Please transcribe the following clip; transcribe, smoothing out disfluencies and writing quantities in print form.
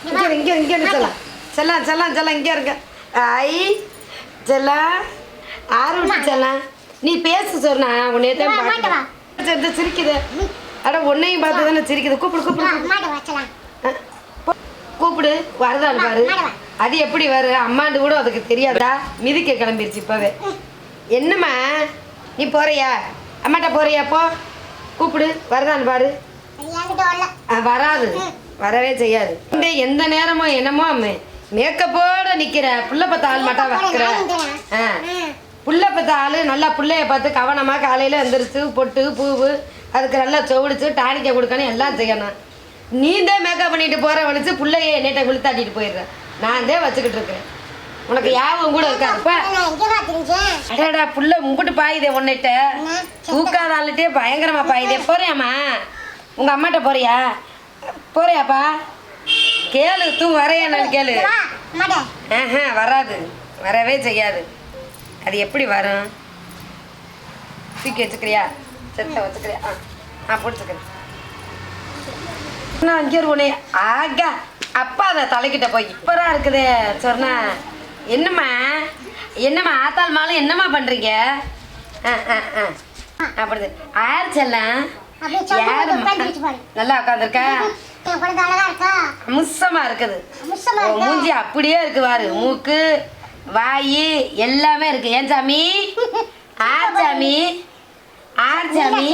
இங்கே செல்லாம் செல்லாம் செல்லாம் செல்லாம் இங்கே இருக்க ஐ செல்லாம் ஆரம்பிச்சு செல்லாம் நீ பேசு சொன்னா உன்னைய தான் பார்க்குறேன் சிரிக்குது அட உன்னையும் பார்த்து தானே சிரிக்குது கூப்பிடு கூப்பிடு கூப்பிடு வருதான்னு பாரு அது எப்படி வரு அம்மாண்டு கூட அதுக்கு தெரியாதா மிதிக்க கிளம்பிருச்சு இப்போவே என்னம்மா நீ போறியா அம்மாட்ட போறியா போ கூப்பிடு வருதான்னு பாரு வராது வரவே செய்யாது எந்த நேரமும் என்னமோ மேக்கப்போட நிக்கிற புள்ள பார்த்த ஆள் மாட்டா வைக்கிற புள்ள பார்த்த ஆள் நல்லா பிள்ளைய பார்த்து கவனமா காலையில எந்திரிச்சு பொட்டு பூவு அதுக்கு நல்லா சோடிச்சு டானிக்க கொடுக்கணும் எல்லாம் செய்யணும் நீ தான் மேக்கப் பண்ணிட்டு போற வலிச்சு பிள்ளைய என்னட்ட விழுத்தாட்டிட்டு போயிடுற நான் தான் வச்சுக்கிட்டு இருக்கேன் உனக்கு யாவும் கூட இருக்காதுப்பா அடடா புள்ள உங்ககிட்ட பாயுதே உன்னிட்ட தூக்காத ஆளுட்டே பயங்கரமா பாயுதே போறியாம்மா உங்க அம்மாட்ட போறியா போறியாப்பா கேளு தூ வரையா நான் கேளு வராது வரவே செய்யாது அது எப்படி வரும் தூக்கி வச்சுக்கிறியா செத்த வச்சுக்கிறியா பிடிச்சிக்கிறேன் நான் அங்கே உனே ஆகா அப்பா அதை தலைக்கிட்ட போய் இப்போதான் இருக்குதே சொன்னா என்னம்மா என்னம்மா ஆத்தாள் மாலும் என்னம்மா பண்ணுறீங்க அப்படி ஆறு செல்லாம் நல்லா உட்காந்துருக்கா அம்சமா இருக்குது மூஞ்சி அப்படியே இருக்கு பாரு மூக்கு வாய் எல்லாமே இருக்கு ஏன் சாமி ஆர் சாமி ஆர் சாமி